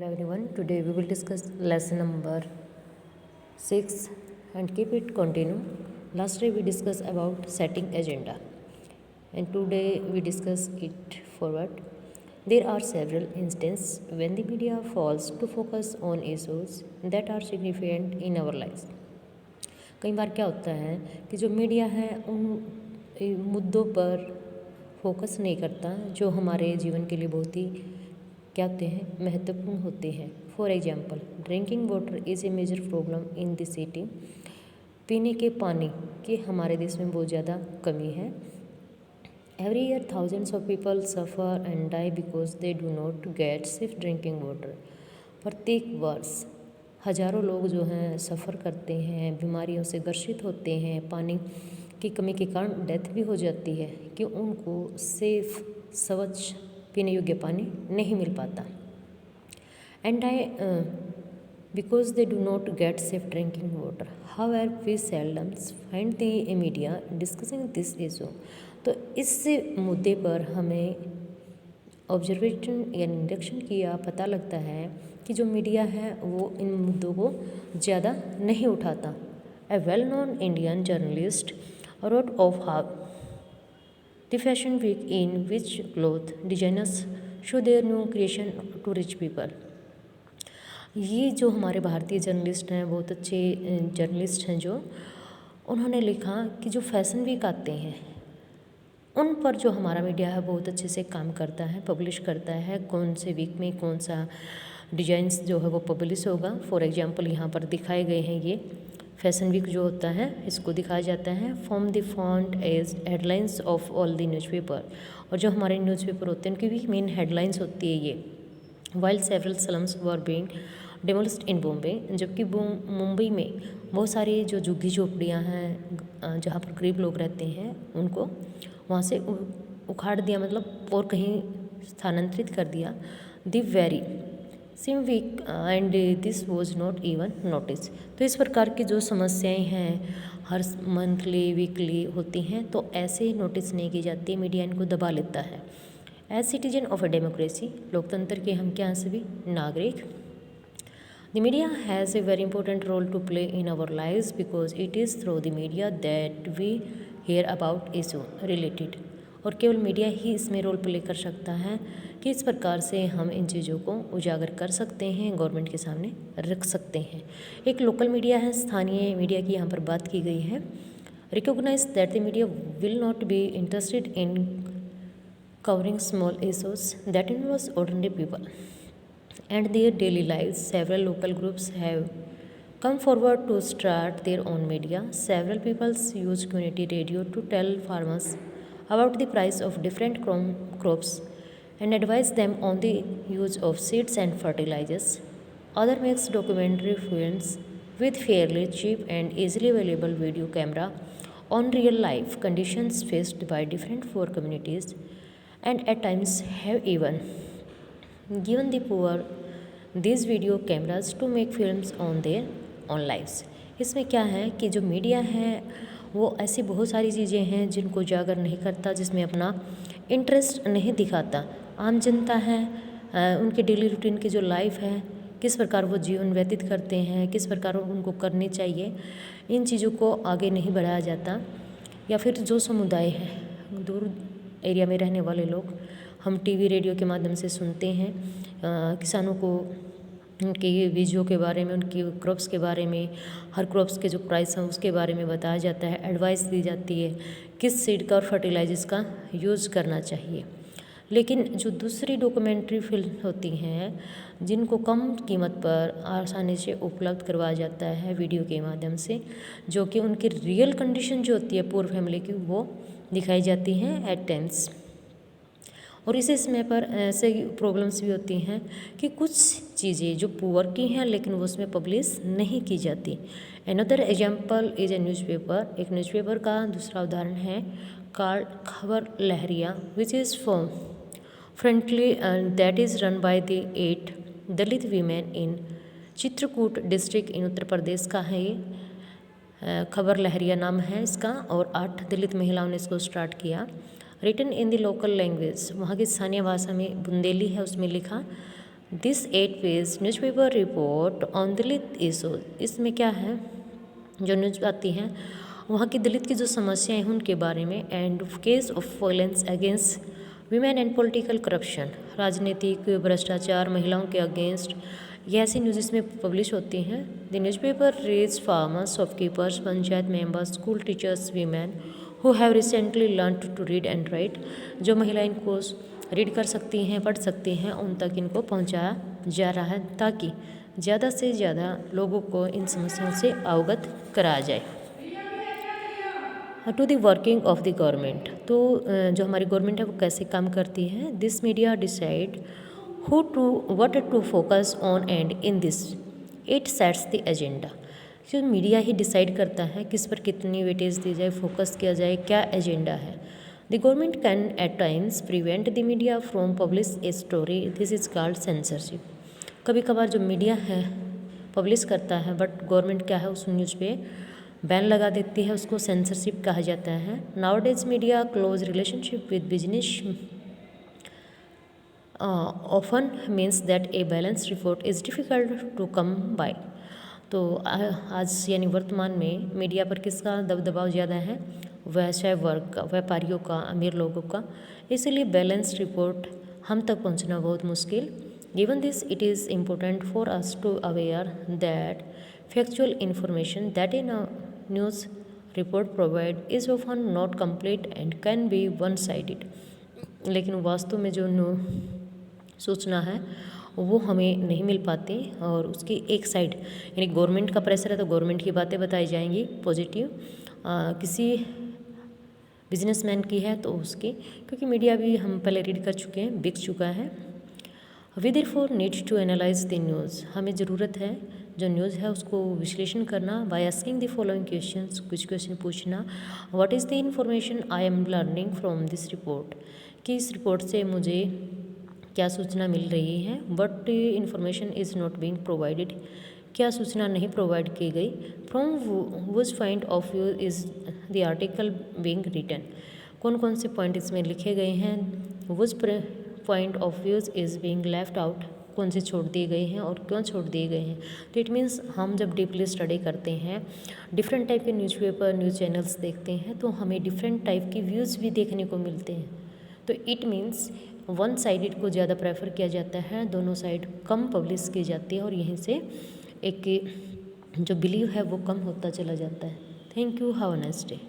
everyone. Today we will discuss lesson number 6 and keep it continue. Last day we discussed about setting agenda and today we discuss it forward. There are several instances when the media fails to focus on issues that are significant in our lives. कई बार क्या होता है कि जो media है उन मुद्दों पर फोकस नहीं करता जो हमारे जीवन के लिए बहुत ही क्या होते हैं महत्वपूर्ण होते हैं. For example, drinking water is a major problem in the city. पीने के पानी की हमारे देश में बहुत ज़्यादा कमी है. Every year thousands of people suffer and die because they do not get safe drinking water. प्रत्येक वर्ष हज़ारों लोग जो हैं सफ़र करते हैं, बीमारियों से ग्रसित होते हैं, पानी की कमी के कारण डेथ भी हो जाती है कि उनको सेफ स्वच्छ पीने योग्य पानी नहीं मिल पाता. And I because they do not get safe drinking water. However we seldom find the media discussing this issue. तो इस मुद्दे पर हमें ऑब्जर्वेशन या निरीक्षण किया पता लगता है कि जो मीडिया है वो इन मुद्दों को ज़्यादा नहीं उठाता. A well known Indian journalist wrote of how the fashion week in which cloth designers show their new creation to rich people. ये जो हमारे भारतीय जर्नलिस्ट हैं, बहुत अच्छे जर्नलिस्ट हैं, जो उन्होंने लिखा कि जो फैशन वीक आते हैं उन पर जो हमारा मीडिया है बहुत अच्छे से काम करता है, पब्लिश करता है कौन से वीक में कौन सा डिजाइंस जो है वो पब्लिश होगा. फॉर एग्जांपल यहाँ पर दिखाए गए हैं ये फैशन वीक जो होता है इसको दिखाया जाता है. From the front as headlines of all the newspaper. और जो हमारे न्यूज़पेपर होते हैं उनकी भी मेन हेडलाइंस होती है ये. While several slums were being demolished in Bombay. जबकि मुंबई में बहुत सारी जो झुग्गी झोपड़ियाँ हैं जहाँ पर गरीब लोग रहते हैं उनको वहाँ से उखाड़ दिया, मतलब और कहीं स्थानांतरित कर दिया. The very same week and this was not even notice. तो इस प्रकार की जो समस्याएं हैं हर मंथली वीकली होती हैं तो ऐसे ही नोटिस नहीं की जाती, मीडिया इनको दबा लेता है. As citizen of a democracy, लोकतंत्र के हम क्या सभी नागरिक. The media has a very important role to play in our lives because it is through the media that we hear about issue related. और केवल मीडिया ही इसमें रोल प्ले कर सकता है कि इस प्रकार से हम इन चीज़ों को उजागर कर सकते हैं, गवर्नमेंट के सामने रख सकते हैं. एक लोकल मीडिया है, स्थानीय मीडिया की यहाँ पर बात की गई है. Recognize that the media will not be interested in covering small issues that involves ordinary people and their daily lives. Several local groups have come forward to start their own media. Several people use community radio to tell farmers about the price of different crops and advise them on the use of seeds and fertilizers. Other makes documentary films with fairly cheap and easily available video camera on real life conditions faced by different poor communities and at times have even given the poor these video cameras to make films on their own lives. इसमें क्या है कि जो media है वो ऐसी बहुत सारी चीज़ें हैं जिनको उजागर नहीं करता, जिसमें अपना इंटरेस्ट नहीं दिखाता. आम जनता है उनके डेली रूटीन की जो लाइफ है, किस प्रकार वो जीवन व्यतीत करते हैं, किस प्रकार उनको करनी चाहिए, इन चीज़ों को आगे नहीं बढ़ाया जाता. या फिर जो समुदाय है, दूर एरिया में रहने वाले लोग, हम टीवी रेडियो के माध्यम से सुनते हैं किसानों को उनके बीजों के बारे में, उनकी क्रॉप्स के बारे में, हर क्रॉप्स के जो प्राइस हैं उसके बारे में बताया जाता है, एडवाइस दी जाती है किस सीड का और फर्टिलाइजर्स का यूज़ करना चाहिए. लेकिन जो दूसरी डॉक्यूमेंट्री फिल्म होती हैं जिनको कम कीमत पर आसानी से उपलब्ध करवाया जाता है वीडियो के माध्यम से, जो कि उनकी रियल कंडीशन जो होती है पुअर फैमिली की वो दिखाई जाती हैं एट टाइम्स. और इसी समय पर ऐसे प्रॉब्लम्स भी होती हैं कि कुछ चीज़ें जो पुअर की हैं लेकिन वो उसमें पब्लिश नहीं की जाती. Another example is a newspaper. एक न्यूज़पेपर का दूसरा उदाहरण है Khabar Lahariya which is friendly that is run by the 8 Dalit women in Chitrakoot district in Uttar Pradesh का है. ये खबर लहरिया नाम है इसका और 8 दलित महिलाओं ने इसको स्टार्ट किया. Written in the local language, वहाँ की स्थानीय भाषा में बुंदेली है उसमें लिखा. This 8 page newspaper report on Dalit issues, इसमें क्या है जो न्यूज़ आती हैं वहाँ की दलित की जो समस्याएं हैं उनके बारे में, and case of violence against women and political corruption, राजनीतिक भ्रष्टाचार, महिलाओं के अगेंस्ट, ये ऐसी न्यूज़ इसमें पब्लिश होती हैं। The newspaper reads farmers, shopkeepers, panchayat members, school teachers, women who have recently learn to read and write, जो महिलाएं इनको रीड कर सकती हैं, पढ़ सकती हैं, उन तक इनको पहुंचाया जा रहा है ताकि ज़्यादा से ज़्यादा लोगों को इन समस्याओं से अवगत कराया जाए। To the working of the government, तो जो हमारी गवर्नमेंट है वो कैसे काम करती है। This media decide who to what to focus on and in this it sets the agenda, जो मीडिया ही डिसाइड करता है किस पर कितनी वेटेज दी जाए, फोकस किया जाए, क्या एजेंडा है। The government can at times prevent the media from publish a story, this is called censorship. कभी कभार जो मीडिया है पब्लिश करता है बट गवर्नमेंट क्या है उस न्यूज़ पे बैन लगा देती है, उसको सेंसरशिप कहा जाता है। Nowadays media close relationship with business often means that a balance report is difficult to come by. तो आज यानी वर्तमान में मीडिया पर किसका दबदबाव ज़्यादा है, व्यवसाय वर्ग का, व्यापारियों का, अमीर लोगों का, इसीलिए बैलेंस रिपोर्ट हम तक पहुंचना बहुत मुश्किल। Given this it is important for us to aware that factual information that in a news report provide is often not complete and can be one-sided, लेकिन वास्तव में जो सूचना है वो हमें नहीं मिल पाती और उसकी एक साइड यानी गवर्नमेंट का प्रेशर है तो गवर्नमेंट की बातें बताई जाएंगी पॉजिटिव, किसी बिजनेसमैन की है तो उसकी, क्योंकि मीडिया भी हम पहले रीड कर चुके हैं, बिक चुका है। We therefore need to analyze the news, हमें ज़रूरत है जो न्यूज़ है उसको विश्लेषण करना। By asking the following questions, कुछ क्वेश्चन पूछना। What is the information I am learning from this report, कि इस रिपोर्ट से मुझे क्या सूचना मिल रही है। What information is not being provided, क्या सूचना नहीं प्रोवाइड की गई। From which point of view is the article being written, कौन कौन से पॉइंट इसमें लिखे गए हैं। Which point of views is being left out, कौन से छोड़ दिए गए हैं और क्यों छोड़ दिए गए हैं। तो इट मीन्स हम जब डीपली स्टडी करते हैं, डिफरेंट टाइप के न्यूज़पेपर, न्यूज़ चैनल्स देखते हैं तो हमें डिफरेंट टाइप के व्यूज़ भी देखने को मिलते हैं। तो इट मीन्स वन साइडेड को ज़्यादा प्रेफर किया जाता है, दोनों साइड कम पब्लिश की जाती है और यहीं से एक जो बिलीव है वो कम होता चला जाता है। Thank you, have a nice day.